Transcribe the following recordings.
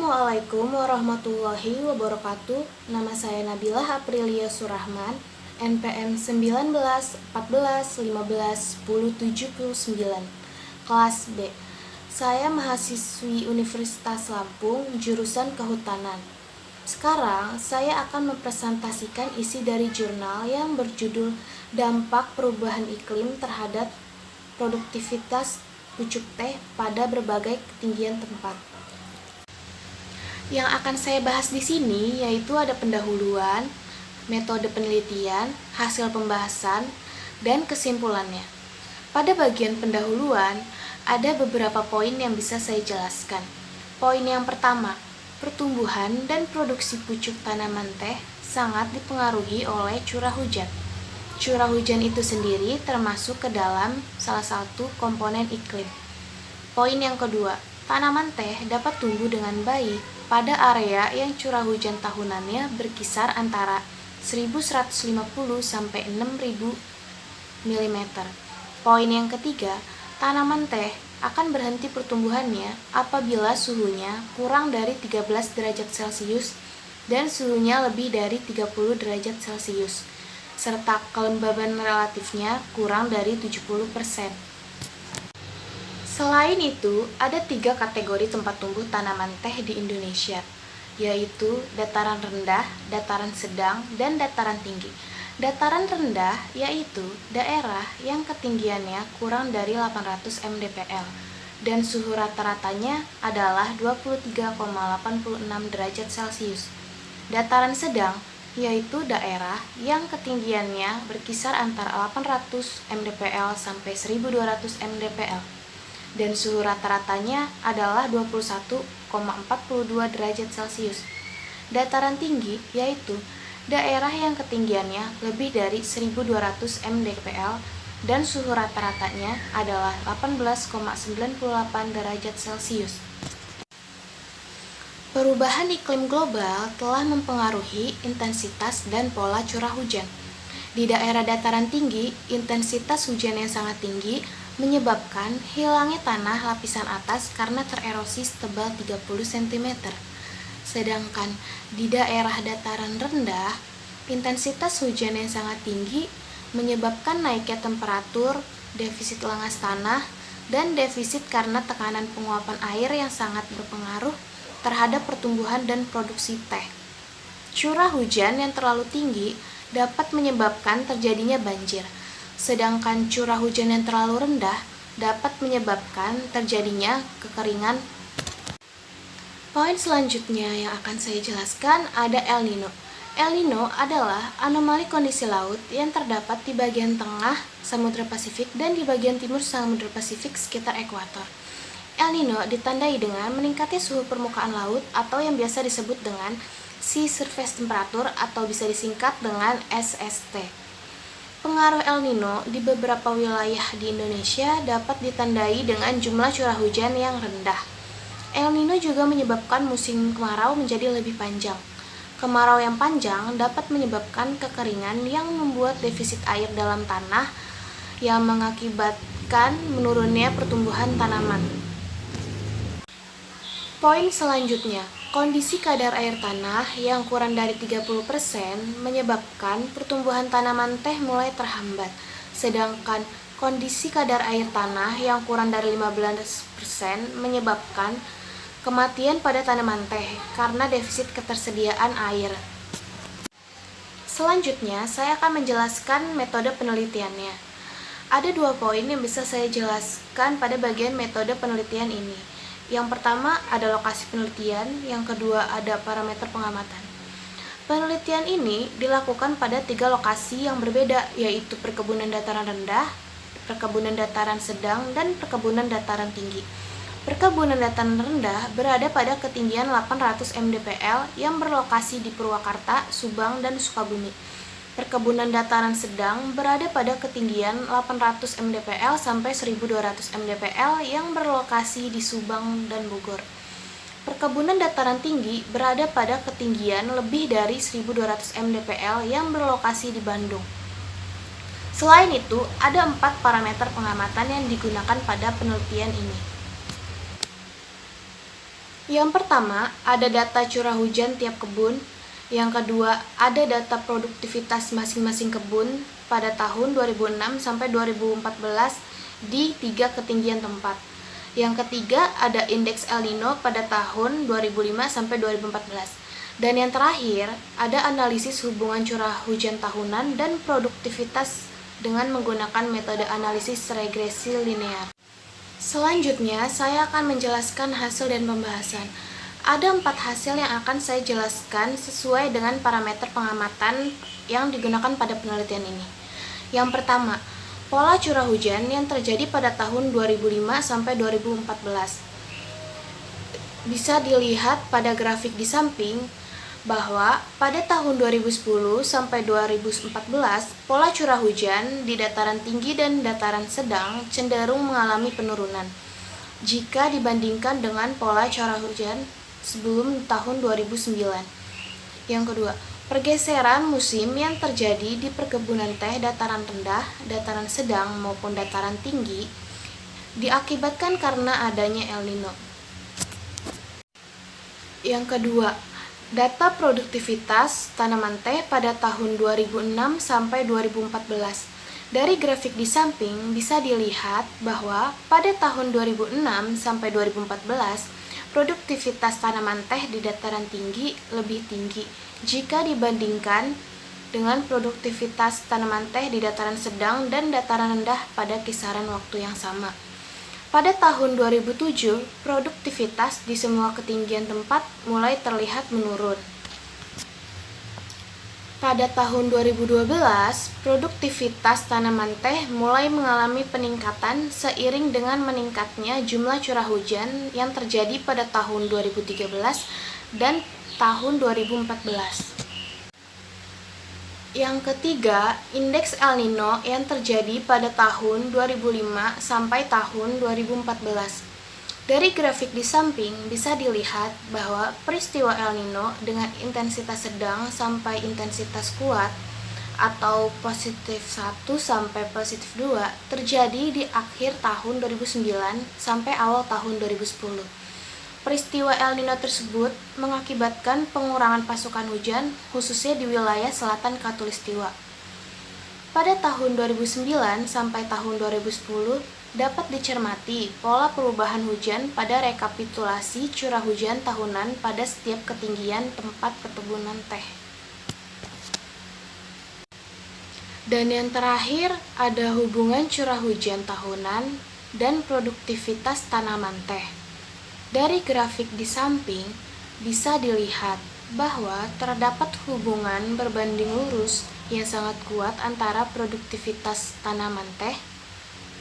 Assalamualaikum warahmatullahi wabarakatuh. Nama saya Nabilah Aprilia Surahman, NPM 19 14 15 10 79, kelas B. Saya mahasiswi Universitas Lampung, jurusan Kehutanan. Sekarang saya akan mempresentasikan isi dari jurnal yang berjudul Dampak Perubahan Iklim Terhadap Produktivitas Pucuk Teh pada Berbagai Ketinggian Tempat. Yang akan saya bahas di sini yaitu ada pendahuluan, metode penelitian, hasil pembahasan, dan kesimpulannya. Pada bagian pendahuluan, ada beberapa poin yang bisa saya jelaskan. Poin yang pertama, pertumbuhan dan produksi pucuk tanaman teh sangat dipengaruhi oleh curah hujan. Curah hujan itu sendiri termasuk ke dalam salah satu komponen iklim. Poin yang kedua, tanaman teh dapat tumbuh dengan baik pada area yang curah hujan tahunannya berkisar antara 1150 sampai 6000 mm. Poin yang ketiga, tanaman teh akan berhenti pertumbuhannya apabila suhunya kurang dari 13 derajat Celcius dan suhunya lebih dari 30 derajat Celcius, serta kelembaban relatifnya kurang dari 70%. Selain itu, ada 3 kategori tempat tumbuh tanaman teh di Indonesia, yaitu dataran rendah, dataran sedang, dan dataran tinggi. Dataran rendah yaitu daerah yang ketinggiannya kurang dari 800 mdpl dan suhu rata-ratanya adalah 23,86 derajat Celcius. Dataran sedang yaitu daerah yang ketinggiannya berkisar antara 800 mdpl sampai 1200 mdpl dan suhu rata-ratanya adalah 21,42 derajat Celcius. Dataran tinggi yaitu daerah yang ketinggiannya lebih dari 1200 mdpl dan suhu rata-ratanya adalah 18,98 derajat Celcius. Perubahan iklim global telah mempengaruhi intensitas dan pola curah hujan. Di daerah dataran tinggi, intensitas hujan yang sangat tinggi menyebabkan hilangnya tanah lapisan atas karena tererosi setebal 30 cm. Sedangkan di daerah dataran rendah, intensitas hujan yang sangat tinggi menyebabkan naiknya temperatur, defisit lengas tanah, dan defisit karena tekanan penguapan air yang sangat berpengaruh terhadap pertumbuhan dan produksi teh. Curah hujan yang terlalu tinggi dapat menyebabkan terjadinya banjir, sedangkan curah hujan yang terlalu rendah dapat menyebabkan terjadinya kekeringan. Poin selanjutnya yang akan saya jelaskan ada El Nino. El Nino adalah anomali kondisi laut yang terdapat di bagian tengah Samudra Pasifik dan di bagian timur Samudra Pasifik sekitar ekuator. El Nino ditandai dengan meningkatnya suhu permukaan laut atau yang biasa disebut dengan sea surface temperature atau bisa disingkat dengan SST. Pengaruh El Nino di beberapa wilayah di Indonesia dapat ditandai dengan jumlah curah hujan yang rendah. El Nino juga menyebabkan musim kemarau menjadi lebih panjang. Kemarau yang panjang dapat menyebabkan kekeringan yang membuat defisit air dalam tanah yang mengakibatkan menurunnya pertumbuhan tanaman. Poin selanjutnya, kondisi kadar air tanah yang kurang dari 30% menyebabkan pertumbuhan tanaman teh mulai terhambat, sedangkan kondisi kadar air tanah yang kurang dari 15% menyebabkan kematian pada tanaman teh karena defisit ketersediaan air. Selanjutnya, saya akan menjelaskan metode penelitiannya. Ada 2 poin yang bisa saya jelaskan pada bagian metode penelitian ini. Yang pertama ada lokasi penelitian, yang kedua ada parameter pengamatan. Penelitian ini dilakukan pada 3 lokasi yang berbeda, yaitu perkebunan dataran rendah, perkebunan dataran sedang, dan perkebunan dataran tinggi. Perkebunan dataran rendah berada pada ketinggian 800 mdpl yang berlokasi di Purwakarta, Subang, dan Sukabumi. Perkebunan dataran sedang berada pada ketinggian 800 mdpl sampai 1200 mdpl yang berlokasi di Subang dan Bogor. Perkebunan dataran tinggi berada pada ketinggian lebih dari 1200 mdpl yang berlokasi di Bandung. Selain itu, ada 4 parameter pengamatan yang digunakan pada penelitian ini. Yang pertama, ada data curah hujan tiap kebun. Yang kedua, ada data produktivitas masing-masing kebun pada tahun 2006 sampai 2014 di 3 ketinggian tempat. Yang ketiga, ada indeks El Nino pada tahun 2005 sampai 2014. Dan yang terakhir, ada analisis hubungan curah hujan tahunan dan produktivitas dengan menggunakan metode analisis regresi linear. Selanjutnya, saya akan menjelaskan hasil dan pembahasan. Ada 4 hasil yang akan saya jelaskan sesuai dengan parameter pengamatan yang digunakan pada penelitian ini. Yang pertama, pola curah hujan yang terjadi pada tahun 2005 sampai 2014. Bisa dilihat pada grafik di samping bahwa pada tahun 2010 sampai 2014, pola curah hujan di dataran tinggi dan dataran sedang cenderung mengalami penurunan jika dibandingkan dengan pola curah hujan sebelum tahun 2009. Yang kedua, pergeseran musim yang terjadi di perkebunan teh dataran rendah, dataran sedang maupun dataran tinggi diakibatkan karena adanya El Nino. Yang kedua, data produktivitas tanaman teh pada tahun 2006 sampai 2014. Dari grafik di samping bisa dilihat bahwa pada tahun 2006 sampai 2014, produktivitas tanaman teh di dataran tinggi lebih tinggi jika dibandingkan dengan produktivitas tanaman teh di dataran sedang dan dataran rendah pada kisaran waktu yang sama. Pada tahun 2007, produktivitas di semua ketinggian tempat mulai terlihat menurun. Pada tahun 2012, produktivitas tanaman teh mulai mengalami peningkatan seiring dengan meningkatnya jumlah curah hujan yang terjadi pada tahun 2013 dan tahun 2014. Yang ketiga, indeks El Nino yang terjadi pada tahun 2005 sampai tahun 2014. Dari grafik di samping bisa dilihat bahwa peristiwa El Nino dengan intensitas sedang sampai intensitas kuat atau positif 1 sampai positif 2 terjadi di akhir tahun 2009 sampai awal tahun 2010. Peristiwa El Nino tersebut mengakibatkan pengurangan pasokan hujan, khususnya di wilayah selatan Khatulistiwa. Pada tahun 2009 sampai tahun 2010, dapat dicermati pola perubahan hujan pada rekapitulasi curah hujan tahunan pada setiap ketinggian tempat perkebunan teh. Dan yang terakhir, ada hubungan curah hujan tahunan dan produktivitas tanaman teh. Dari grafik di samping, bisa dilihat bahwa terdapat hubungan berbanding lurus yang sangat kuat antara produktivitas tanaman teh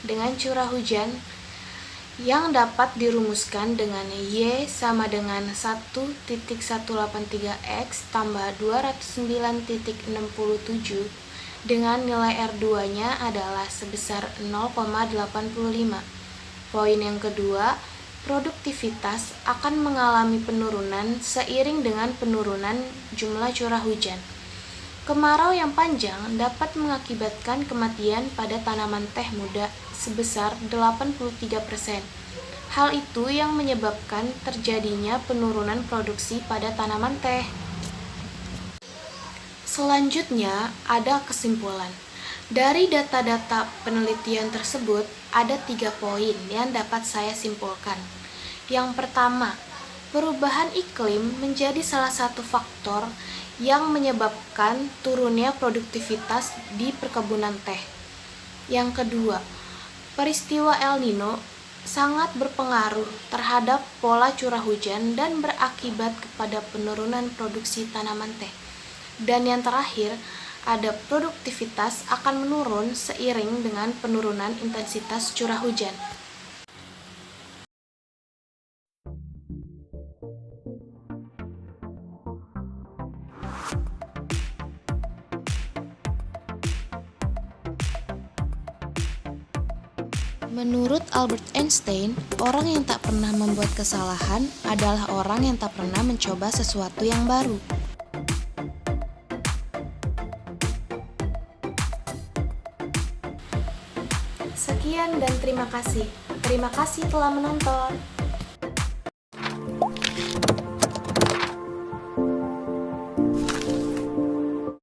dengan curah hujan yang dapat dirumuskan dengan Y sama dengan 1.183X tambah 209.67 dengan nilai R2-nya adalah sebesar 0,85. Poin yang kedua, produktivitas akan mengalami penurunan seiring dengan penurunan jumlah curah hujan. Kemarau yang panjang dapat mengakibatkan kematian pada tanaman teh muda sebesar 83%. Hal itu yang menyebabkan terjadinya penurunan produksi pada tanaman teh. Selanjutnya, ada kesimpulan. Dari data-data penelitian tersebut, ada 3 poin yang dapat saya simpulkan. Yang pertama, perubahan iklim menjadi salah satu faktor yang menyebabkan turunnya produktivitas di perkebunan teh. Yang kedua, peristiwa El Nino sangat berpengaruh terhadap pola curah hujan dan berakibat kepada penurunan produksi tanaman teh. Dan yang terakhir, ada produktivitas akan menurun seiring dengan penurunan intensitas curah hujan. Menurut Albert Einstein, orang yang tak pernah membuat kesalahan adalah orang yang tak pernah mencoba sesuatu yang baru. Sekian dan terima kasih. Terima kasih telah menonton.